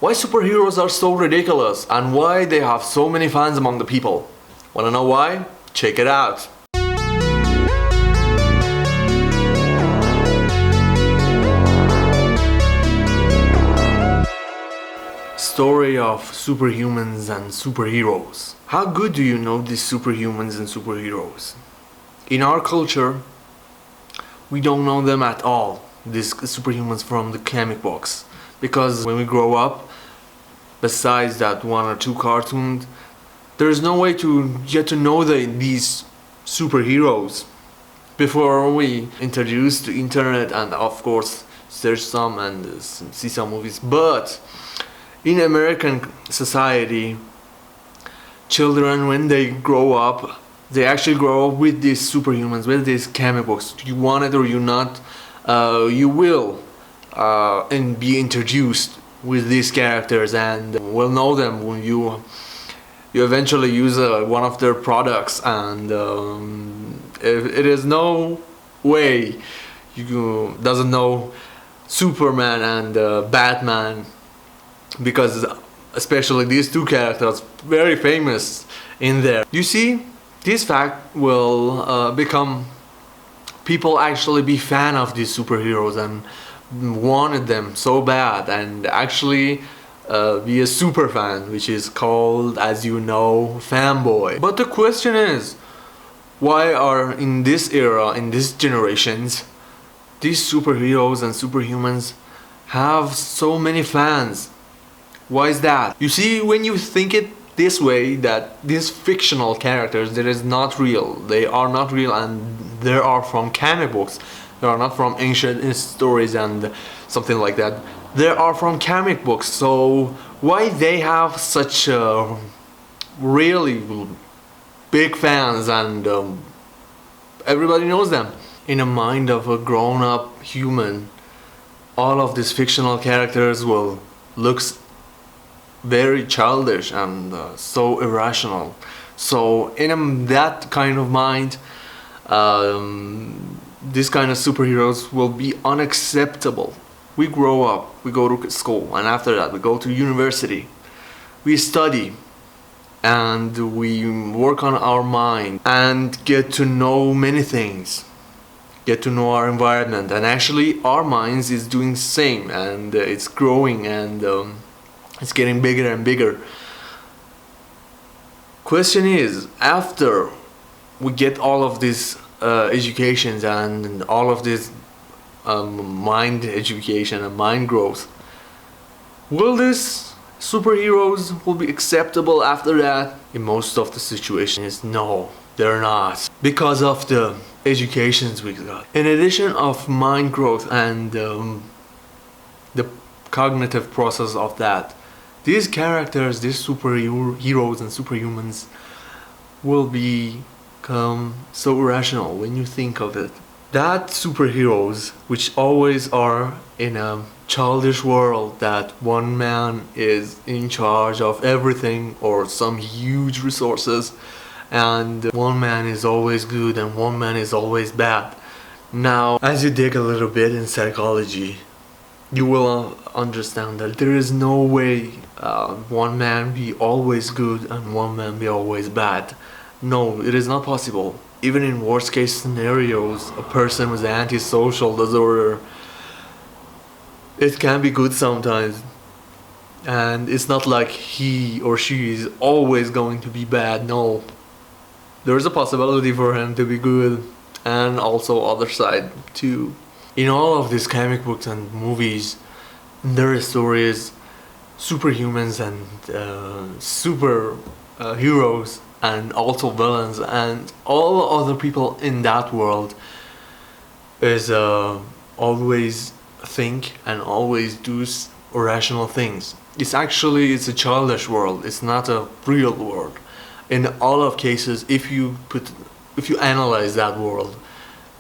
Why superheroes are so ridiculous and why they have so many fans among the people. Wanna know why? Check it out. Story of superhumans and superheroes. How good do you know these superhumans and superheroes? In our culture, we don't know them at all, these superhumans from the comic books. Because when we grow up, besides that one or two cartoons, there's no way to get to know these superheroes before we introduce the internet and of course search some and see some movies. But in American society, children, when they grow up, they actually grow up with these superhumans, with these comic books. You want it or you not, you will and be introduced with these characters and will know them when you eventually use one of their products. And it is no way you doesn't know Superman and Batman, because especially these two characters very famous in there. You see, this fact will become people actually be fan of these superheroes and wanted them so bad and actually be a super fan, which is called, as you know, fanboy. But the question is, why are in this era, in these generations, these superheroes and superhumans have so many fans? Why is that? You see, when you think it this way, that these fictional characters, that is not real, they are not real, and they are from comic books, they are not from ancient stories and something like that, they are from comic books. So why they have such really big fans and everybody knows them? In the mind of a grown-up human, all of these fictional characters will look very childish and so irrational. So in that kind of mind, this kind of superheroes will be unacceptable. We grow up, we go to school, and after that we go to university. We study and we work on our mind and get to know many things, get to know our environment, and actually our minds is doing the same, and it's growing and it's getting bigger and bigger. Question is, after we get all of these educations and all of this mind education and mind growth, will these superheroes will be acceptable after that? In most of the situations, no, they're not, because of the educations we got. In addition of mind growth and the cognitive process of that, these characters, these superheroes and superhumans will become so irrational when you think of it. That superheroes, which always are in a childish world, that one man is in charge of everything or some huge resources, and one man is always good and one man is always bad. Now, as you dig a little bit in psychology, you will understand that there is no way one man be always good and one man be always bad. No, it is not possible. Even in worst case scenarios, a person with antisocial disorder, it can be good sometimes. And it's not like he or she is always going to be bad. No, there's a possibility for him to be good, and also other side too. In all of these comic books and movies, there are stories, superhumans and super heroes and also villains and all other people in that world is always think and always do irrational things. It's a childish world. It's not a real world. In all of cases, if you analyze that world,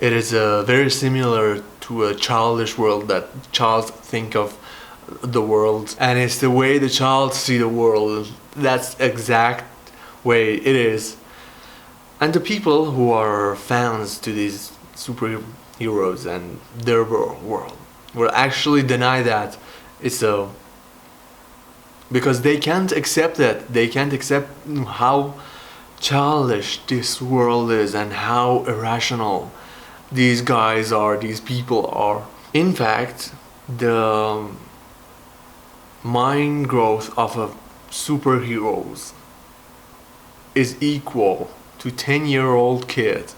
it is very similar to a childish world that child think of the world, and it's the way the child see the world. That's exact way it is. And the people who are fans to these superheroes and their world will actually deny that it's a because they can't accept it. They can't accept how childish this world is and how irrational these guys are, these people are. In fact, the mind growth of a superheroes is equal to 10-year-old kid.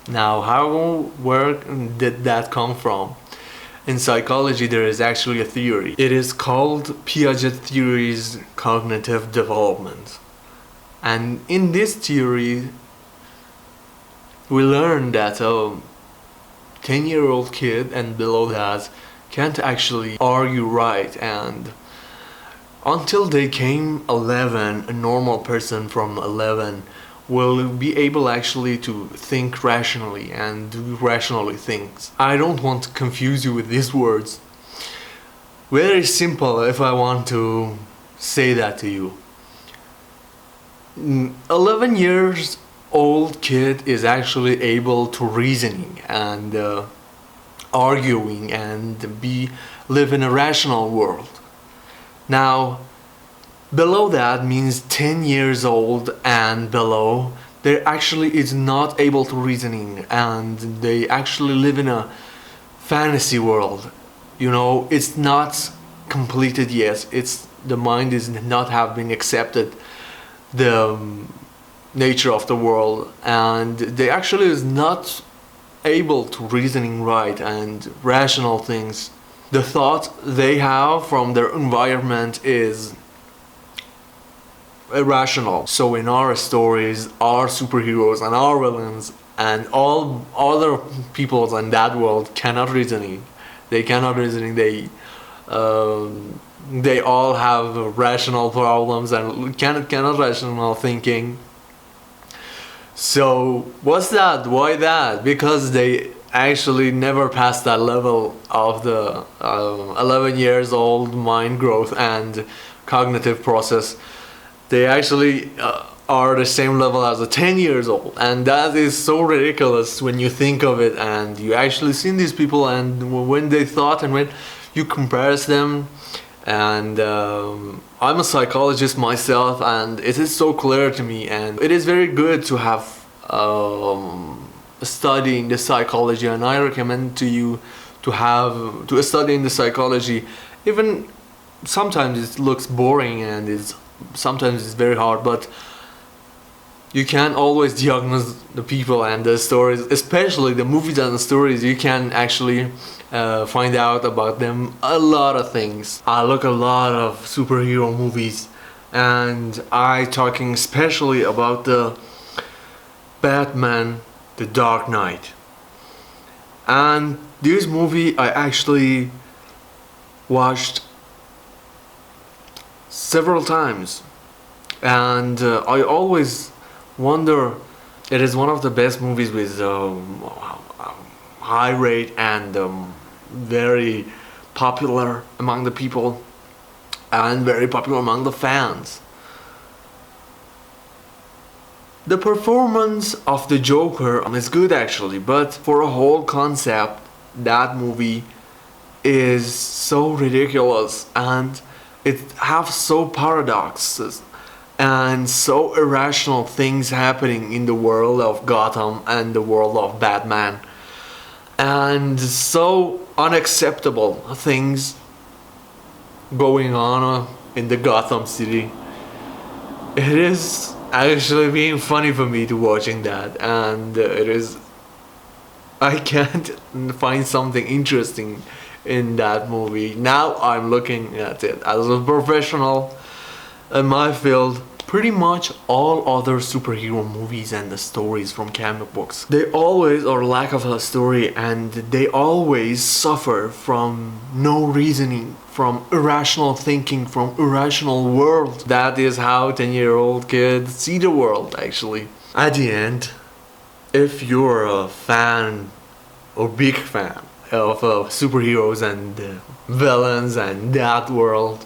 Now, where did that come from? In psychology, there is actually a theory. It is called Piaget theory's cognitive development. And in this theory, we learned that a 10-year-old kid and below that can't actually argue right, and until they came 11, a normal person from 11 will be able actually to think rationally and do rationally things. I don't want to confuse you with these words. Very simple if I want to say that to you. 11 years old kid is actually able to reasoning and arguing and live in a rational world. Now, below that means 10 years old and below, they actually is not able to reasoning and they actually live in a fantasy world. You know, it's not completed yet. The mind is not have been accepted the nature of the world, and they actually is not able to reasoning right and rational things. The thought they have from their environment is irrational. So in our stories, our superheroes and our villains and all other people in that world cannot reasoning. They cannot reasoning. They all have rational problems and cannot rational thinking. So what's that? Why that? Because they actually never passed that level of the 11 years old mind growth and cognitive process. They actually are the same level as a 10 years old, and that is so ridiculous when you think of it and you actually see these people and when they thought and when you compare them. And I'm a psychologist myself, and it is so clear to me, and it is very good to have studying the psychology, and I recommend to you to study in the psychology. Even sometimes it looks boring and sometimes it's very hard, but you can always diagnose the people and the stories, especially the movies and the stories. You can actually find out about them a lot of things. I look a lot of superhero movies, and I talking especially about the Batman, The Dark Knight. And this movie I actually watched several times, and I always wonder, it is one of the best movies with high rate and very popular among the people and very popular among the fans. The performance of the Joker is good actually, but for a whole concept, that movie is so ridiculous and it have so paradoxes and so irrational things happening in the world of Gotham and the world of Batman, and so unacceptable things going on in the Gotham City. It is actually being funny for me to watching that, and I can't find something interesting in that movie. Now I'm looking at it as a professional in my field. Pretty much all other superhero movies and the stories from comic books, they always are lack of a story, and they always suffer from no reasoning, from irrational thinking, from irrational world. That is how 10-year-old kids see the world actually. At the end, if you're a fan or big fan of superheroes and villains and that world,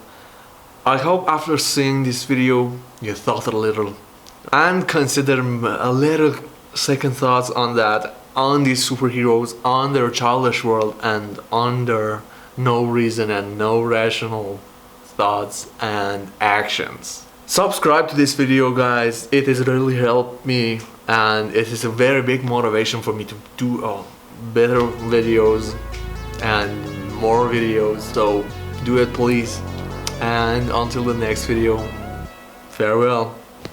I hope after seeing this video you thought a little and consider a little second thoughts on that, on these superheroes, on their childish world and on their no reason and no rational thoughts and actions. Subscribe to this video, guys. It has really helped me, and it is a very big motivation for me to do better videos and more videos. So do it, please. And until the next video, farewell.